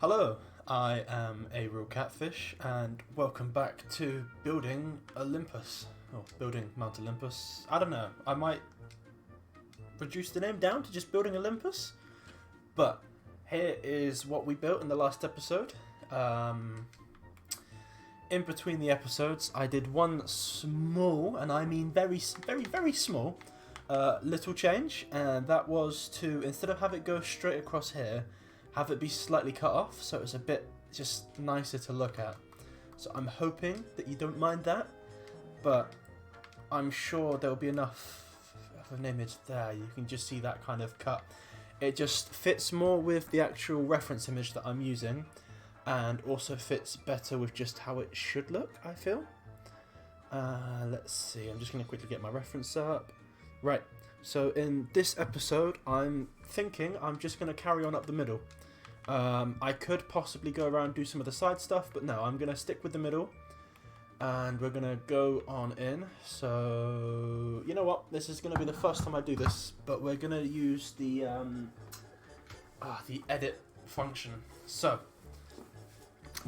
Hello, I am a real catfish, and welcome back to building Olympus, or building Mount Olympus. I don't know, I might reduce the name down to just building Olympus, but here is what we built in the last episode. In between the episodes, I did one small, and I mean very small, little change, and that was to, instead of have it go straight across here, have it be slightly cut off, so it's a bit just nicer to look at. So I'm hoping that you don't mind that, but I'm sure there'll be enough of an image there. You can just see that kind of cut. It just fits more with the actual reference image that I'm using, and also fits better with just how it should look, I feel. Let's see, I'm just going to quickly get my reference up. Right, so in this episode, I'm thinking I'm just going to carry on up the middle. I could possibly go around and do some of the side stuff, but no, I'm going to stick with the middle. And we're going to go on in. So, you know what? This is going to be the first time I do this, but we're going to use the edit function. So,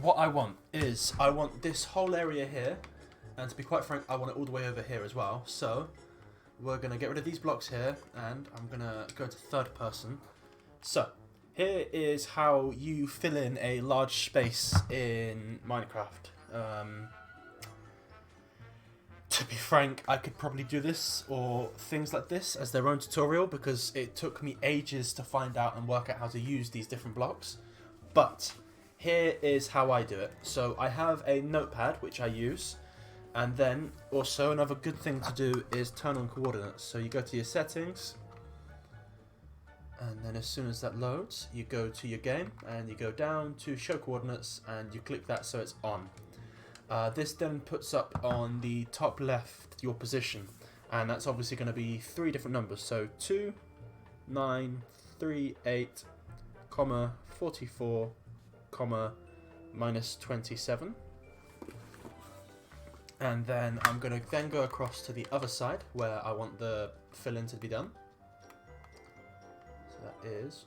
what I want is, I want this whole area here, and to be quite frank, I want it all the way over here as well. So, we're going to get rid of these blocks here, and I'm going to go to third person. So, here is how you fill in a large space in Minecraft. To be frank, I could probably do this or things like this as their own tutorial, because it took me ages to find out and work out how to use these different blocks. But here is how I do it. So I have a notepad which I use, and then also another good thing to do is turn on coordinates. So you go to your settings, and then as soon as that loads, you go to your game and you go down to show coordinates and you click that so it's on. This then puts up on the top left your position, and that's obviously going to be three different numbers. So 2, 9, 3, 8, comma, 44, comma, minus 27. And then I'm going to then go across to the other side where I want the fill-in to be done. So that is,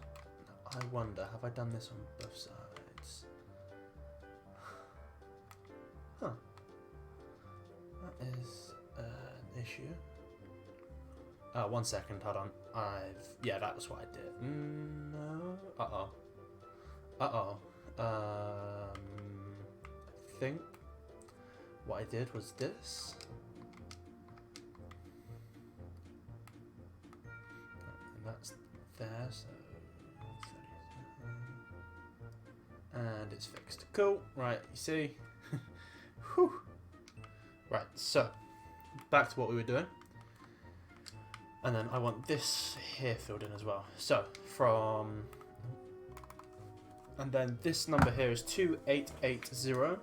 I wonder, have I done this on both sides? Huh. That is an issue. 1 second, hold on. Yeah, that was what I did. No. I think what I did was this. And that's there, so. And it's fixed. Cool. Right, you see. Whew. Right, so back to what we were doing. And then I want this here filled in as well. So and then this number here is 2880.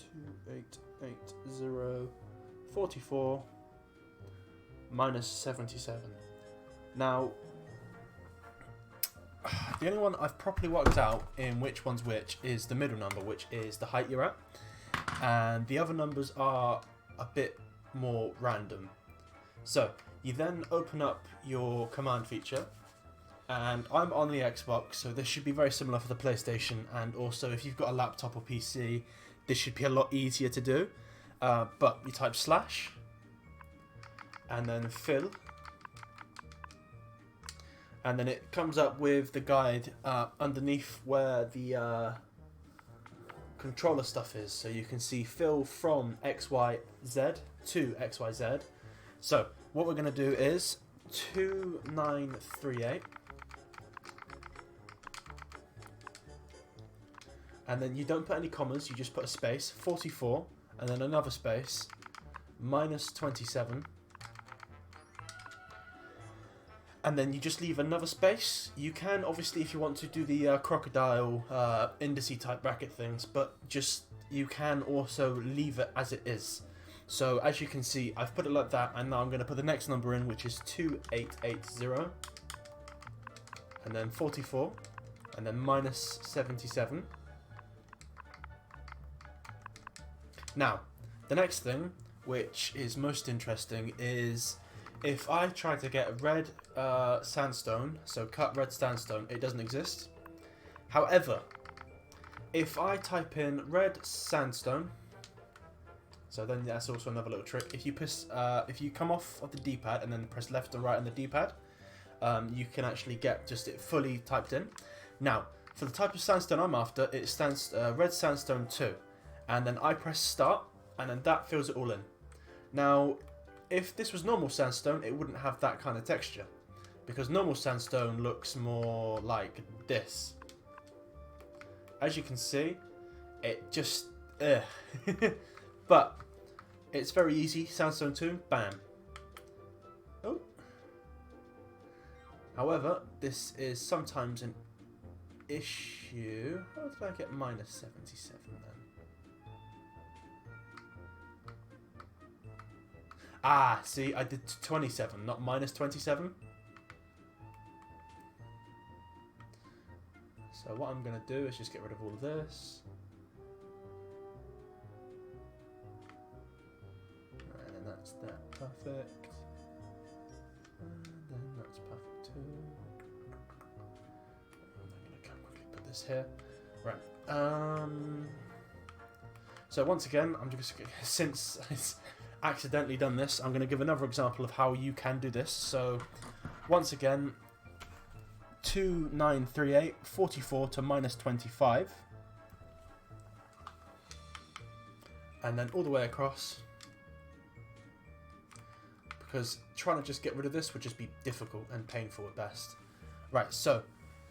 2880 44 minus 77. Now, the only one I've properly worked out in which one's which is the middle number, which is the height you're at. And the other numbers are a bit more random. So, you then open up your command feature. And I'm on the Xbox, so this should be very similar for the PlayStation. And also, if you've got a laptop or PC, this should be a lot easier to do. But you type slash, and then fill. And then it comes up with the guide underneath where the controller stuff is. So you can see fill from XYZ to XYZ. So what we're going to do is 2938. And then you don't put any commas, you just put a space, 44, and then another space, minus 27. And then you just leave another space. You can, obviously, if you want to do the crocodile indice type bracket things, but just, you can also leave it as it is. So, as you can see, I've put it like that, and now I'm going to put the next number in, which is 2880. And then 44, and then minus 77. Now, the next thing, which is most interesting, is if I try to get red sandstone, so cut red sandstone, it doesn't exist. However, if I type in red sandstone, so then that's also another little trick. If you come off of the D-pad and then press left and right on the D-pad, you can actually get just it fully typed in. Now, for the type of sandstone I'm after, it stands red sandstone 2, and then I press start, and then that fills it all in. Now, if this was normal sandstone, it wouldn't have that kind of texture, because normal sandstone looks more like this. As you can see, it just but it's very easy. Sandstone 2, bam. Oh. However, this is sometimes an issue. How did I get minus 77 then? Ah, see, I did 27, not minus 27. So what I'm going to do is just get rid of all of this. And that's that, perfect. And then that's perfect too. I'm going to quickly put this here. Right. So once again, I'm just since it's accidentally done this, I'm going to give another example of how you can do this. So once again, 2938 44 to minus 25, and then all the way across, because trying to just get rid of this would just be difficult and painful at best. Right, so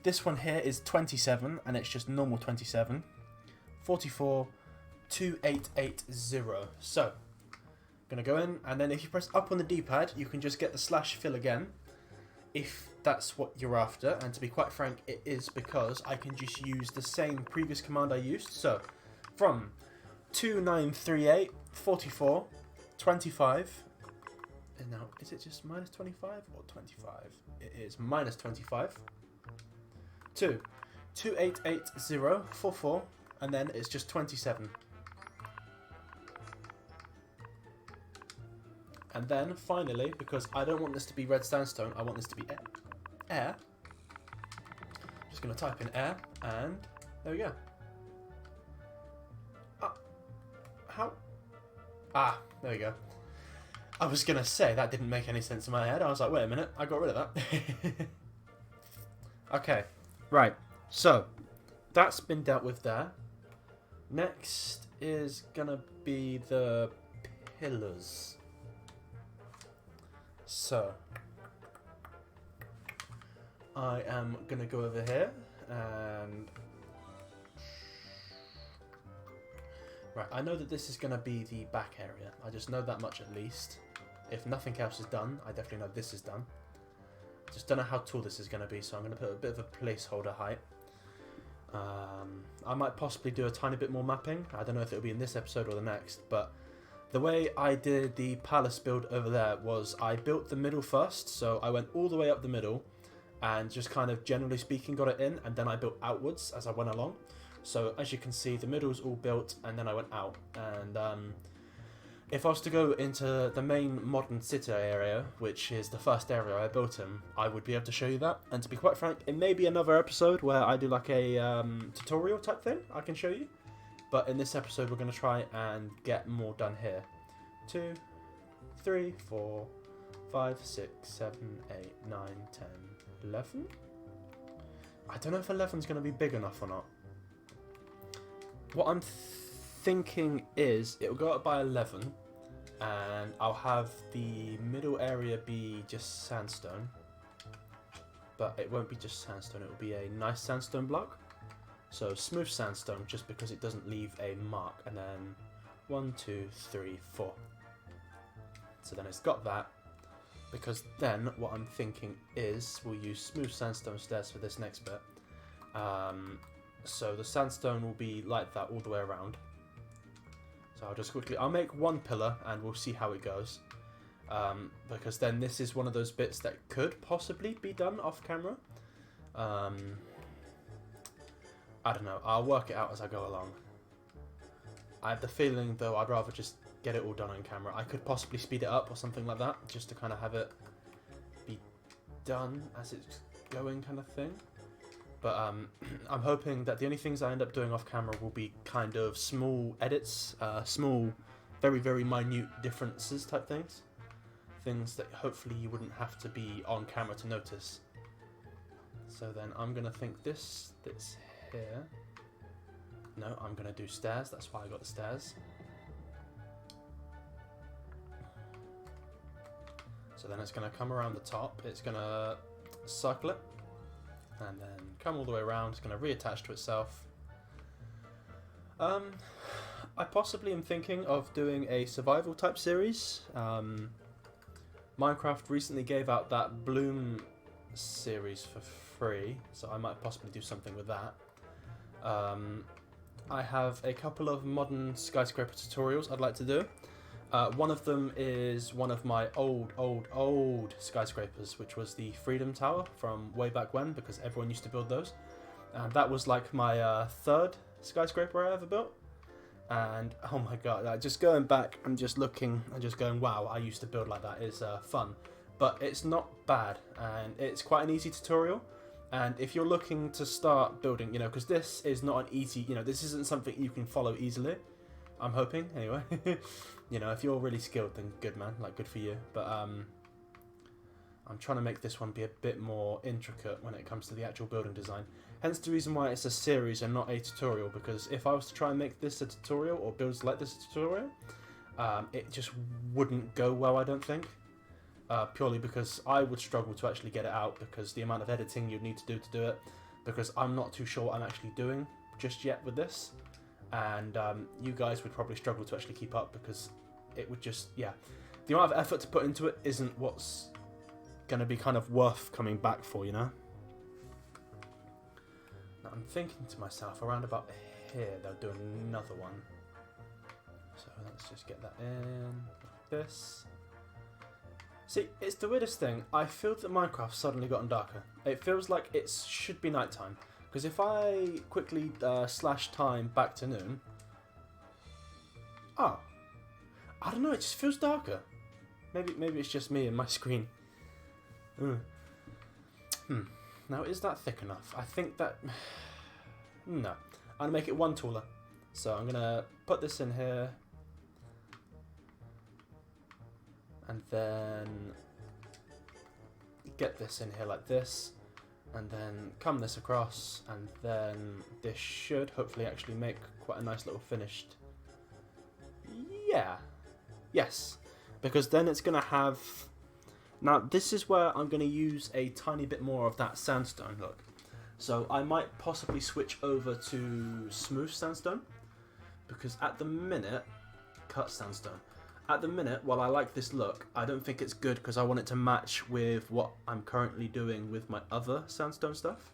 this one here is 27, and it's just normal 27. 44 2880. So I'm gonna go in, and then if you press up on the D-pad, you can just get the slash fill again, if that's what you're after. And to be quite frank, it is, because I can just use the same previous command I used. So from 2938 44 25, and now is it just minus 25 or 25? It is minus 25 to 2880 44, and then it's just 27. And then finally, because I don't want this to be red sandstone, I want this to be air. Just going to type in air, and there we go. How? Ah, there we go. I was going to say, that didn't make any sense in my head. I was like, wait a minute, I got rid of that. Okay, right. So, that's been dealt with there. Next is going to be the pillars. So, I am going to go over here and... Right, I know that this is going to be the back area. I just know that much at least. If nothing else is done, I definitely know this is done. Just don't know how tall this is going to be, so I'm going to put a bit of a placeholder height. I might possibly do a tiny bit more mapping. I don't know if it'll be in this episode or the next, but the way I did the palace build over there was I built the middle first, so I went all the way up the middle and just kind of generally speaking got it in, and then I built outwards as I went along. So as you can see, the middle's all built, and then I went out. And if I was to go into the main modern city area, which is the first area I built in, I would be able to show you that. And to be quite frank, it may be another episode where I do like a tutorial type thing I can show you. But in this episode, we're going to try and get more done here. 2, 3, 4, 5, 6, 7, 8, 9, 10, 11? I don't know if 11's going to be big enough or not. What I'm thinking is it'll go up by 11, and I'll have the middle area be just sandstone. But it won't be just sandstone, it will be a nice sandstone block. So smooth sandstone, just because it doesn't leave a mark. And then 1, 2, 3, 4. So then it's got that. Because then what I'm thinking is we'll use smooth sandstone stairs for this next bit. So the sandstone will be like that all the way around. So I'll make one pillar and we'll see how it goes. Because then this is one of those bits that could possibly be done off camera. I don't know, I'll work it out as I go along. I have the feeling though I'd rather just get it all done on camera. I could possibly speed it up or something like that, just to kind of have it be done as it's going kind of thing. But I'm hoping that the only things I end up doing off camera will be kind of small edits, small, very, very minute differences type things. Things that hopefully you wouldn't have to be on camera to notice. So then I'm going to think this here. No, I'm going to do stairs. That's why I got the stairs. So then it's going to come around the top. It's going to circle it. And then come all the way around. It's going to reattach to itself. I possibly am thinking of doing a survival type series. Minecraft recently gave out that Bloom series for free, so I might possibly do something with that. I have a couple of modern skyscraper tutorials I'd like to do. One of them is one of my old skyscrapers, which was the Freedom Tower from way back when, because everyone used to build those. And that was like my third skyscraper I ever built. And oh my god, just going back and just looking and just going, wow, I used to build like that is fun. But it's not bad, and it's quite an easy tutorial. And if you're looking to start building, you know, because this is not an easy, you know, this isn't something you can follow easily. I'm hoping, anyway. You know, if you're really skilled, then good, man. Like, good for you. But I'm trying to make this one be a bit more intricate when it comes to the actual building design. Hence the reason why it's a series and not a tutorial, because if I was to try and make this a tutorial, or builds like this a tutorial, it just wouldn't go well, I don't think. Purely because I would struggle to actually get it out, because the amount of editing you'd need to do it, because I'm not too sure what I'm actually doing just yet with this. And you guys would probably struggle to actually keep up, because it would just, yeah. The amount of effort to put into it isn't what's going to be kind of worth coming back for, you know? Now I'm thinking to myself, around about here, they'll do another one. So let's just get that in, like this. See, it's the weirdest thing. I feel that Minecraft's suddenly gotten darker. It feels like it should be nighttime. Because if I quickly slash time back to noon... Oh. I don't know, it just feels darker. Maybe it's just me and my screen. Now, is that thick enough? I think that... No. I'm going to make it one taller. So I'm going to put this in here. And then get this in here like this. And then come this across. And then this should hopefully actually make quite a nice little finished... Yeah. Yes. Because then it's going to have... Now, this is where I'm going to use a tiny bit more of that sandstone look. So I might possibly switch over to smooth sandstone. Because at the minute... Cut sandstone. At the minute, while I like this look, I don't think it's good because I want it to match with what I'm currently doing with my other sandstone stuff.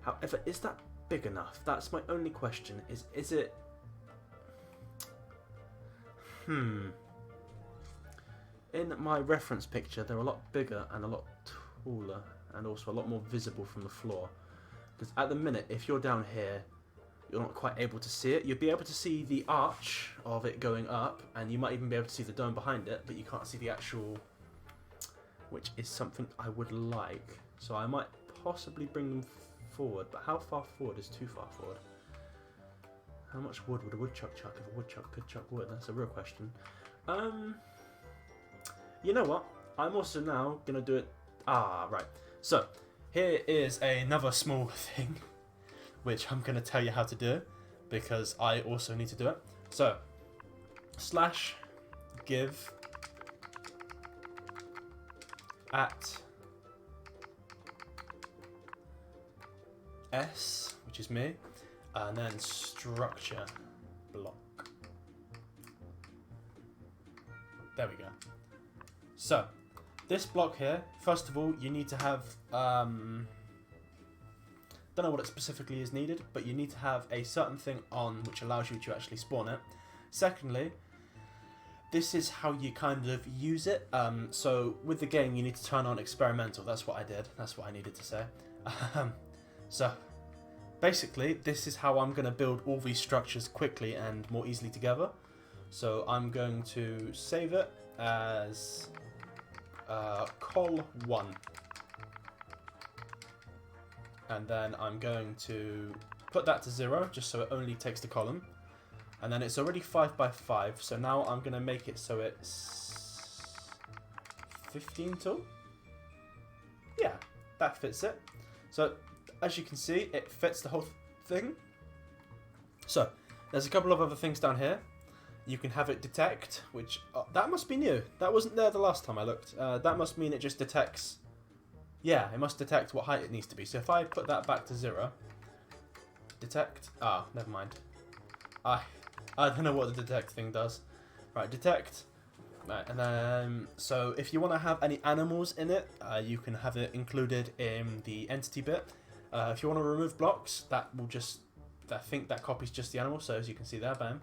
However, is that big enough? That's my only question. Is it... In my reference picture, they're a lot bigger and a lot taller, and also a lot more visible from the floor. Because at the minute, if you're down here, you're not quite able to see it. You'll be able to see the arch of it going up, and you might even be able to see the dome behind it, but you can't see the actual... Which is something I would like. So I might possibly bring them forward, but how far forward is too far forward? How much wood would a woodchuck chuck if a woodchuck could chuck wood? That's a real question. You know what? I'm also now going to do it... Ah, right. So, here is another small thing, which I'm going to tell you how to do, because I also need to do it. So, slash give at S, which is me, and then structure block. There we go. So, this block here, first of all, you need to have, don't know what it specifically is needed, but you need to have a certain thing on which allows you to actually spawn it. Secondly, this is how you kind of use it. So, with the game, you need to turn on experimental. That's what I did. That's what I needed to say. So, basically, this is how I'm going to build all these structures quickly and more easily together. So, I'm going to save it as... col1, and then I'm going to put that to 0, just so it only takes the column. And then it's already 5 by 5, so now I'm going to make it so it's 15 tall. Yeah, that fits it. So, as you can see, it fits the whole thing. So, there's a couple of other things down here. You can have it detect, which... that must be new. That wasn't there the last time I looked. That must mean it just detects... Yeah, it must detect what height it needs to be. So if I put that back to 0... Detect... Ah, never mind. I don't know what the detect thing does. Right, detect... Right, and then... So if you want to have any animals in it, you can have it included in the entity bit. If you want to remove blocks, that will just... I think that copies just the animal, so as you can see there, bam.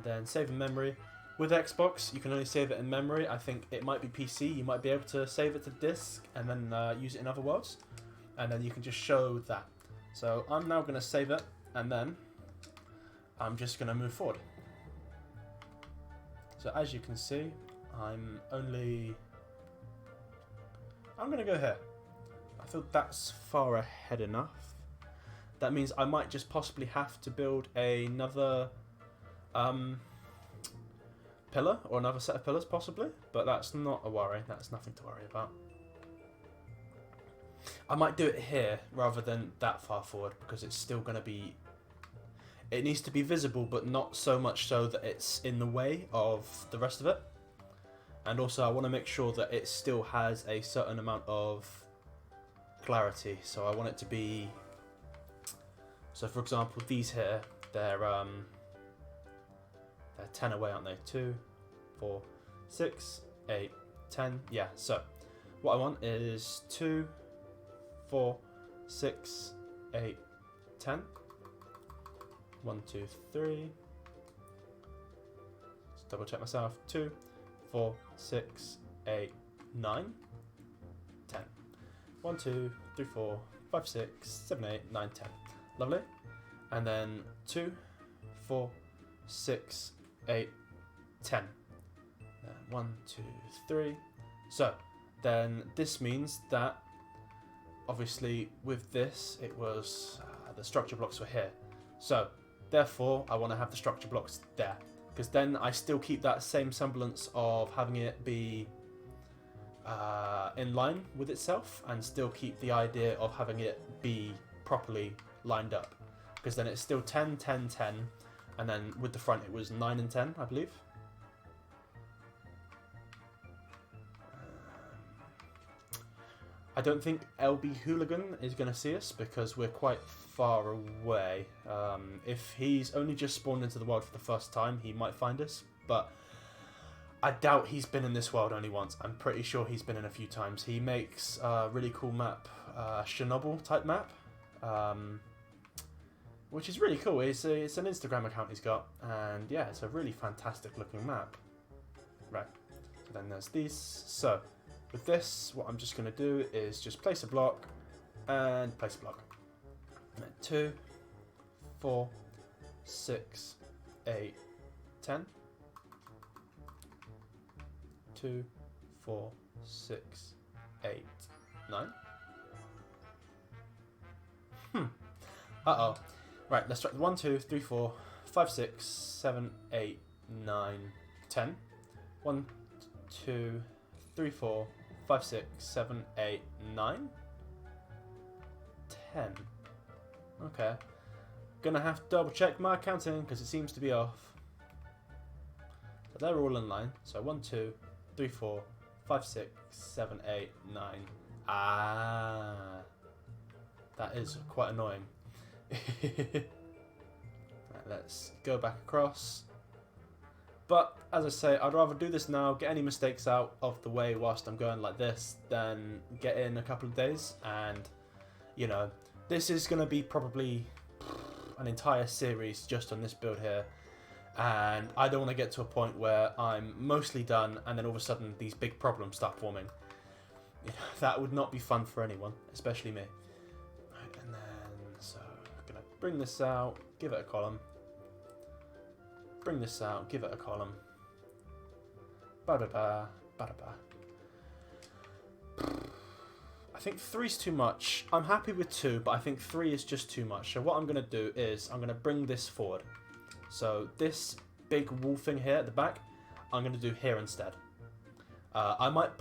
Then save in memory. With Xbox, you can only save it in memory. I think it might be PC. You might be able to save it to disk and then use it in other worlds. And then you can just show that. So I'm now going to save it, and then I'm just going to move forward. So as you can see, I'm going to go here. I feel that's far ahead enough. That means I might just possibly have to build another pillar, or another set of pillars possibly, but that's not a worry. That's nothing to worry about. I might do it here rather than that far forward, because it's still going to be... It needs to be visible, but not so much so that it's in the way of the rest of it. And also I want to make sure that it still has a certain amount of clarity. So I want it to be... So for example, these here, they're 10 away, aren't they? 2, 4, 6, 8, 10. Yeah, so what I want is 2, 4, 6, 8, 10. 1, 2, 3. Let's double check myself. 2, 4, 6, 8, 9, 10. 1, 2, 3, 4, 5, 6, 7, 8, 9, 10. Lovely. And then 2, 4, 6, 8, 10. 1, 2, 3. So then this means that obviously with this it was the structure blocks were here. So therefore I want to have the structure blocks there, because then I still keep that same semblance of having it be in line with itself, and still keep the idea of having it be properly lined up, because then it's still 10, 10, 10, and then with the front it was 9 and 10, I believe. I don't think LB Hooligan is going to see us because we're quite far away. If he's only just spawned into the world for the first time, he might find us, but I doubt he's been in this world only once. I'm pretty sure he's been in a few times. He makes a really cool map, Chernobyl type map, which is really cool. It's an Instagram account he's got, and yeah, it's a really fantastic looking map. Right, so then there's these. So with this, what I'm just going to do is just place a block and place a block. 2, 4, 6, 8, 10. 2, 4, 6, 8, 9. Uh-oh. Right, let's try 1, 2, 3, 4, 5, 6, 7, 8, 9, 10. 1, 2, 3, 4, 5, 6, 7, 8, 9. 10. Okay. Gonna have to double check my counting because it seems to be off. But they're all in line. So 1, 2, 3, 4, 5, 6, 7, 8, 9. Ah. That is quite annoying. Right, let's go back across. But as I say, I'd rather do this now, get any mistakes out of the way whilst I'm going like this, than get in a couple of days. And, you know, this is going to be probably an entire series just on this build here. And I don't want to get to a point where I'm mostly done and then all of a sudden these big problems start forming. You know, that would not be fun for anyone, especially me. Right, and then, so, I'm going to bring this out, give it a column. Bring this out, give it a column. Ba-da-ba, ba-da-ba. I think 3's too much. I'm happy with 2, but I think 3 is just too much. So what I'm going to do is I'm going to bring this forward. So this big wall thing here at the back, I'm going to do here instead. I might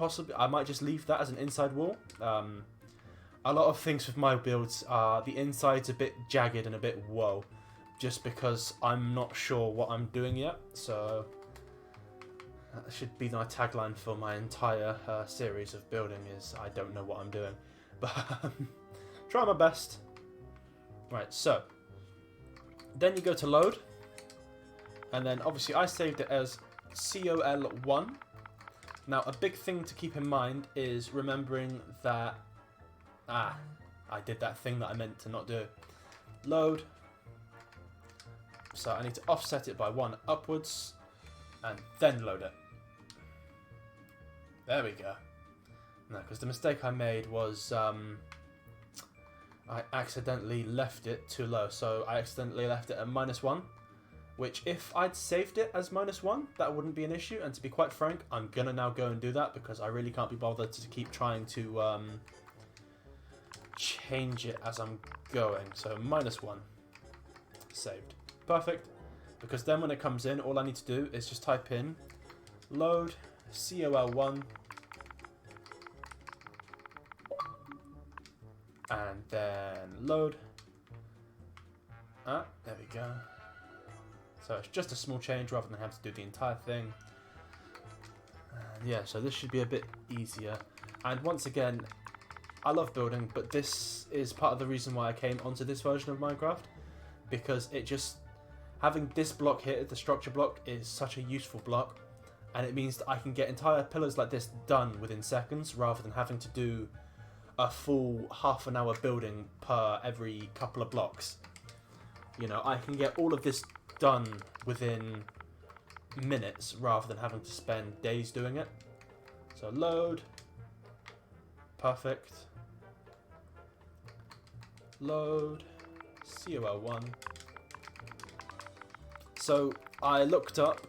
just leave that as an inside wall. A lot of things with my builds are the inside's a bit jagged and a bit whoa, just because I'm not sure what I'm doing yet. So that should be my tagline for my entire series of building is I don't know what I'm doing. But try my best. Right, so then you go to load. And then obviously I saved it as COL1. Now a big thing to keep in mind is remembering that... I did that thing that I meant to not do. Load. So I need to offset it by 1 upwards. And then load it. There we go. No, because the mistake I made was I accidentally left it too low. So I accidentally left it at -1, which if I'd saved it as -1, that wouldn't be an issue. And to be quite frank, I'm going to now go and do that because I really can't be bothered to keep trying to change it as I'm going. So -1. Saved. Perfect. Because then when it comes in, all I need to do is just type in load COL1 and then load. There we go. So it's just a small change rather than have to do the entire thing. And yeah, so this should be a bit easier. And once again, I love building, but this is part of the reason why I came onto this version of Minecraft, because it just... having this block here, the structure block, is such a useful block, and it means that I can get entire pillars like this done within seconds rather than having to do a full half-an-hour building per every couple of blocks. You know, I can get all of this done within minutes rather than having to spend days doing it. So load. Perfect. Load. COL1. So I looked up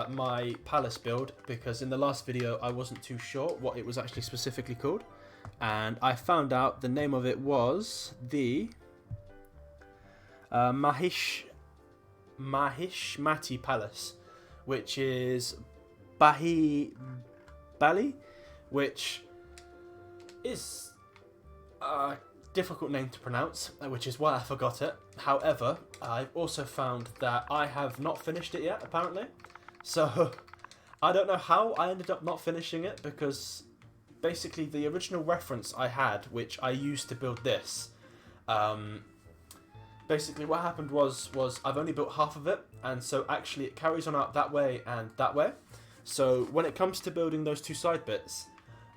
my palace build because in the last video I wasn't too sure what it was actually specifically called, and I found out the name of it was the Mahishmati Palace, which is Bali, which is a difficult name to pronounce, which is why I forgot it. However, I've also found that I have not finished it yet, apparently. So, I don't know how I ended up not finishing it, because basically the original reference I had, which I used to build this, basically what happened was I've only built half of it, and so actually it carries on out that way and that way. So when it comes to building those two side bits,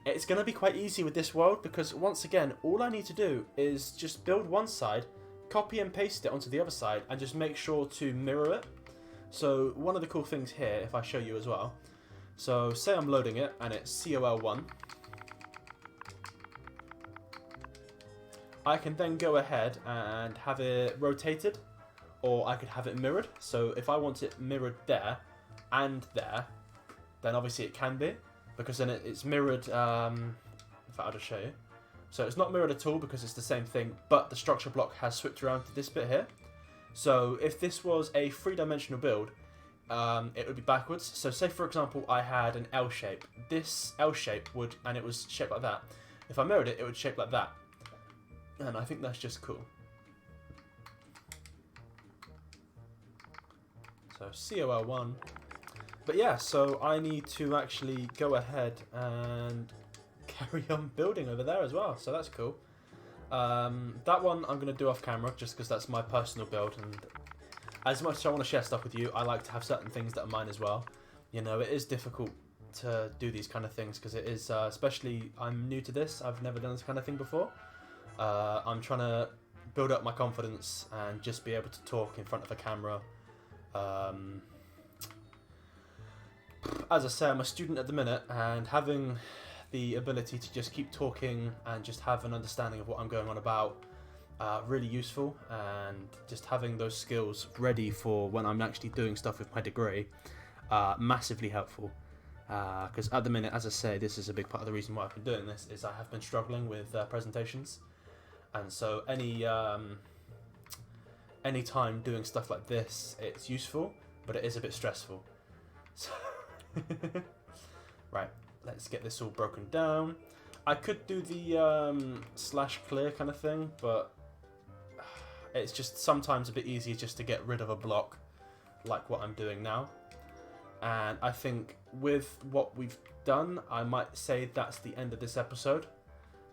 it's going to be quite easy with this world, because once again, all I need to do is just build one side, copy and paste it onto the other side, and just make sure to mirror it. So one of the cool things here, if I show you as well, so say I'm loading it and it's COL1, I can then go ahead and have it rotated, or I could have it mirrored. So if I want it mirrored there and there, then obviously it can be, because then it's mirrored. In fact, I'll just show you. So it's not mirrored at all because it's the same thing, but the structure block has switched around to this bit here. So if this was a three-dimensional build, it would be backwards. So say for example I had an L shape. This L shape would, and it was shaped like that. If I mirrored it, it would shape like that. And I think that's just cool. So COL1. But yeah, so I need to actually go ahead and carry on building over there as well. So that's cool. That one I'm going to do off camera just because that's my personal build. And as much as I want to share stuff with you, I like to have certain things that are mine as well. You know, it is difficult to do these kind of things because it is, especially I'm new to this. I've never done this kind of thing before. I'm trying to build up my confidence and just be able to talk in front of a camera. As I say, I'm a student at the minute, and having the ability to just keep talking and just have an understanding of what I'm going on about, really useful, and just having those skills ready for when I'm actually doing stuff with my degree, massively helpful. Because at the minute, as I say, this is a big part of the reason why I've been doing this, is I have been struggling with presentations. And so any time doing stuff like this, it's useful, but it is a bit stressful. So right, let's get this all broken down. I could do the slash clear kind of thing, but it's just sometimes a bit easier just to get rid of a block like what I'm doing now. And I think with what we've done, I might say that's the end of this episode.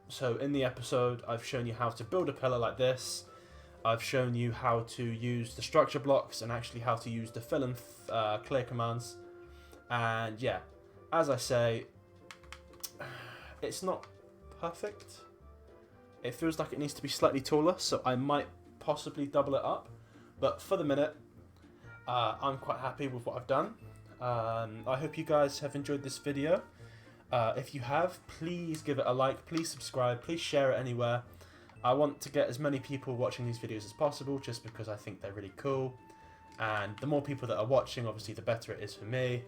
So in the episode, I've shown you how to build a pillar like this. I've shown you how to use the structure blocks and actually how to use the fill and clear commands. And yeah, as I say, it's not perfect. It feels like it needs to be slightly taller, so I might possibly double it up. But for the minute, I'm quite happy with what I've done. I hope you guys have enjoyed this video. If you have, please give it a like, please subscribe, please share it anywhere. I want to get as many people watching these videos as possible, just because I think they're really cool. And the more people that are watching, obviously, the better it is for me.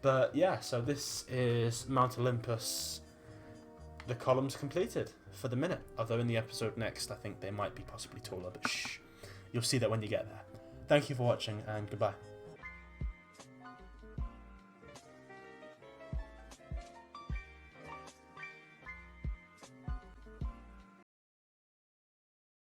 But yeah, so this is Mount Olympus. The columns completed for the minute. Although in the episode next, I think they might be possibly taller, but shh. You'll see that when you get there. Thank you for watching, and goodbye.